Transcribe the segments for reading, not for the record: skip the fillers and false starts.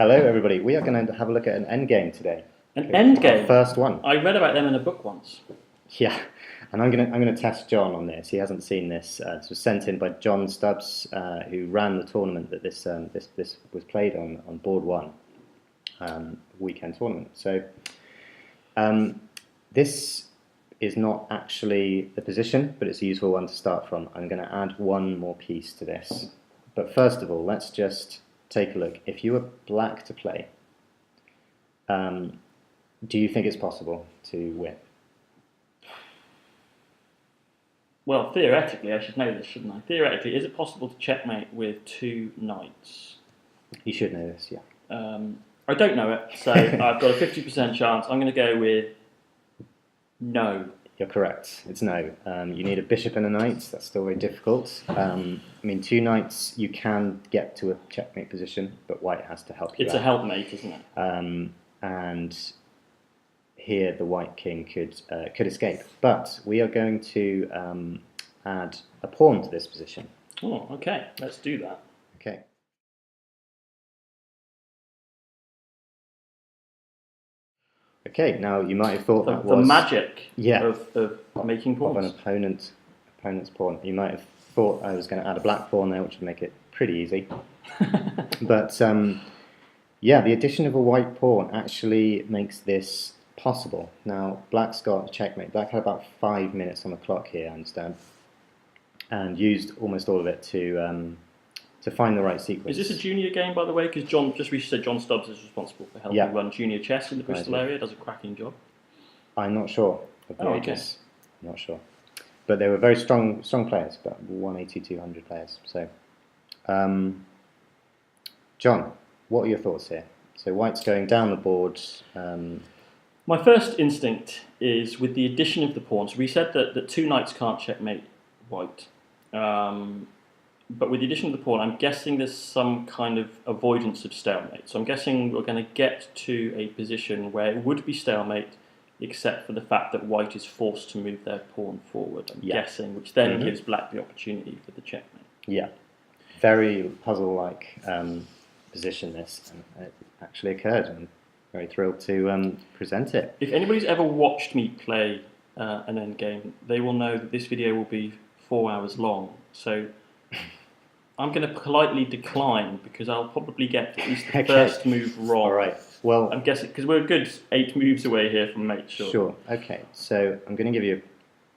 Hello, everybody. We are going to have a look at an endgame today. An endgame? Our first one. I read about them in a book once. Yeah, and I'm gonna test John on this. He hasn't seen this. This was sent in by John Stubbs, who ran the tournament that this was played on board one, weekend tournament. So this is not actually the position, but it's a useful one to start from. I'm going to add one more piece to this. But first of all, let's just take a look. If you were black to play, do you think it's possible to win? Well, theoretically, I should know this, shouldn't I? Theoretically, is it possible to checkmate with two knights? You should know this, yeah. I don't know it, so I've got a 50% chance. I'm going to go with no. You're correct. It's no. You need a bishop and a knight. That's still very difficult. I mean, two knights, you can get to a checkmate position, but white has to help you It's out. a helpmate, isn't it? And here the white king could escape. But we are going to add a pawn to this position. Oh, okay. Let's do that. Okay. Okay, now you might have thought that was the magic yeah, of making pawns. Of an opponent's pawn. You might have thought I was going to add a black pawn there, which would make it pretty easy. But yeah, the addition of a white pawn actually makes this possible. Now, black's got a checkmate. Black had about 5 minutes on the clock here, I understand, and used almost all of it to find the right sequence. Is this a junior game, by the way? Because we said John Stubbs is responsible for helping run junior chess in the Bristol area. Does a cracking job. I'm not sure of the ages. I'm not sure. But they were very strong players, about 180, 200 players. So, John, what are your thoughts here? So white's going down the board. My first instinct is with the addition of the pawns. We said that two knights can't checkmate white. But with the addition of the pawn, I'm guessing there's some kind of avoidance of stalemate. So I'm guessing we're going to get to a position where it would be stalemate, except for the fact that white is forced to move their pawn forward, I'm guessing, which then gives black the opportunity for the checkmate. Yeah. Very puzzle-like position this, and it actually occurred. I'm very thrilled to present it. If anybody's ever watched me play an endgame, they will know that this video will be 4 hours long. So I'm going to politely decline because I'll probably get at least the first move wrong. All right. Well, I'm guessing because we're a good 8 moves away here from mate. Sure. Okay. So I'm going to give you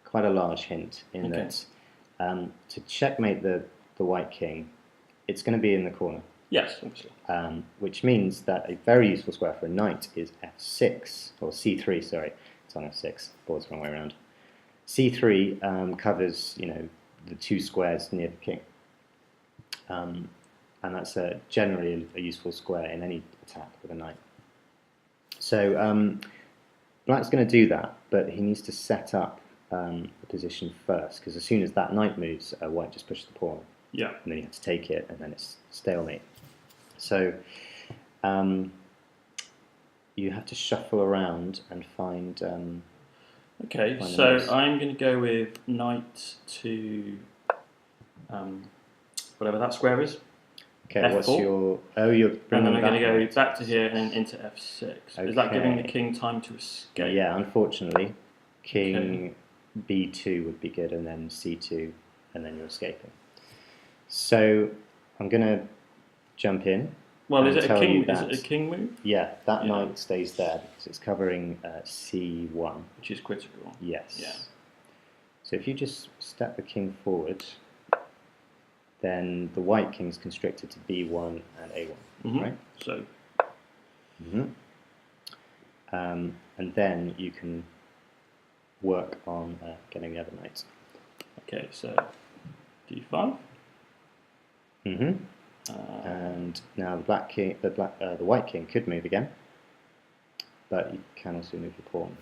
quite a large hint in that to checkmate the white king, it's going to be in the corner. Yes, obviously. Which means that a very useful square for a knight is f6 or c3. Sorry, it's on f6. Board's the wrong way around. c3 covers the two squares near the king. And that's generally a useful square in any attack with a knight. So black's going to do that, but he needs to set up the position first, because as soon as that knight moves, white just pushes the pawn. Yeah. And then you have to take it, and then it's stalemate. So you have to shuffle around and find... okay, so I'm going to go with knight to... whatever that square is. Okay, F4. What's your... Oh, you're bringing and then I'm going to go back to to here and into f6. Okay. Is that giving the king time to escape? Yeah, unfortunately. King b2 would be good, and then c2, and then you're escaping. So I'm going to jump in. Well, is it a king move? Yeah, that knight stays there because it's covering c1. Which is critical. Yes. Yeah. So if you just step the king forward, then the white king's constricted to b1 and a1, right? So. And then you can work on getting the other knight. Okay, so d5. And now the white king could move again, but you can also move your pawn.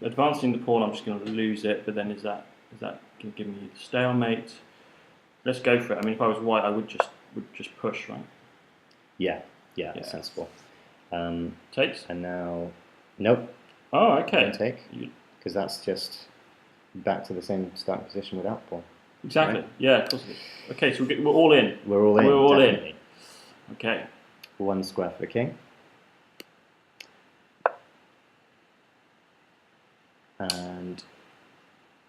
Advancing the pawn, I'm just going to lose it. But then is that going to give me the stalemate? Let's go for it. I mean, if I was white, I would just push, right? Yeah, that's sensible. Takes. And now, nope. Oh, okay. Don't take, because that's just back to the same starting position without pawn. Exactly. Right? Yeah, of course it is. Okay, so we're all in. We're all in. We're all definitely. Okay. 1 square for the king. And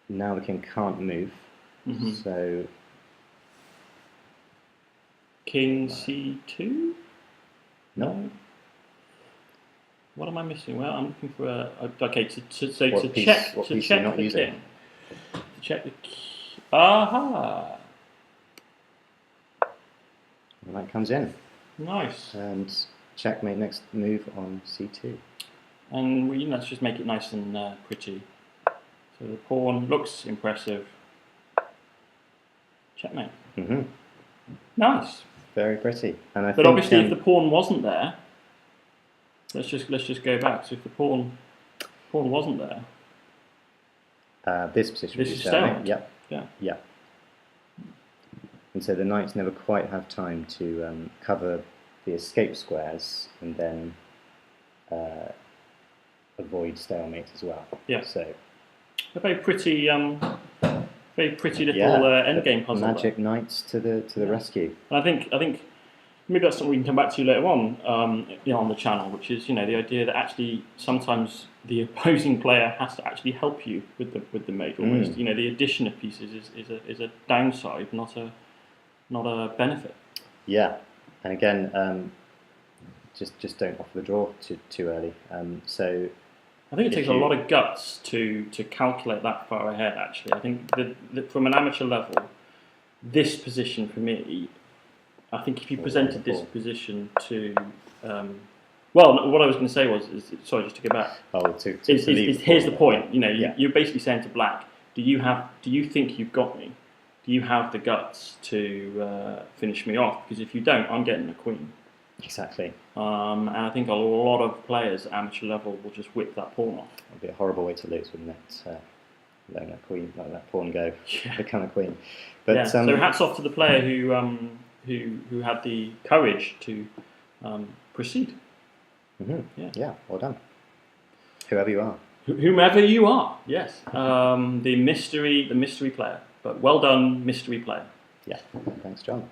now the king can't move, so king c2? no. What am I missing? Well, I'm looking for okay, What to piece are you check not the using? king. To check the king. Aha! And that comes in. Nice. And checkmate next move on c2. And let's just make it nice and pretty. So the pawn looks impressive. Checkmate. Nice. Very pretty. And I but think, obviously, if the pawn wasn't there, let's just go back. So if the pawn wasn't there, this position would this be is stalemate. Yep. Yeah. Yeah. And so the knights never quite have time to cover the escape squares and then avoid stalemate as well. Yeah. So a very pretty little the endgame puzzle. Magic knights to the rescue. And I think maybe that's something we can come back to later on, on the channel, which is the idea that actually sometimes the opposing player has to actually help you with the mate. Almost, the addition of pieces is a downside, not a benefit. Yeah, and again, just don't offer the draw too early. So I think it takes a lot of guts to calculate that far ahead. Actually, I think that from an amateur level, this position for me, I think if you presented this position to, well, what I was going to say was, sorry, just to go back. Here's the point. You're basically saying to black, do you think you've got me? Do you have the guts to finish me off? Because if you don't, I'm getting a queen. Exactly. And I think a lot of players at amateur level will just whip that pawn off. It'd be a horrible way to lose, wouldn't it? Letting that queen, let that pawn go, become a queen. But so hats off to the player who had the courage to proceed. Yeah, well done. Whoever you are. Whomever you are, yes. The mystery player. But well done, mystery player. Yeah, thanks, John.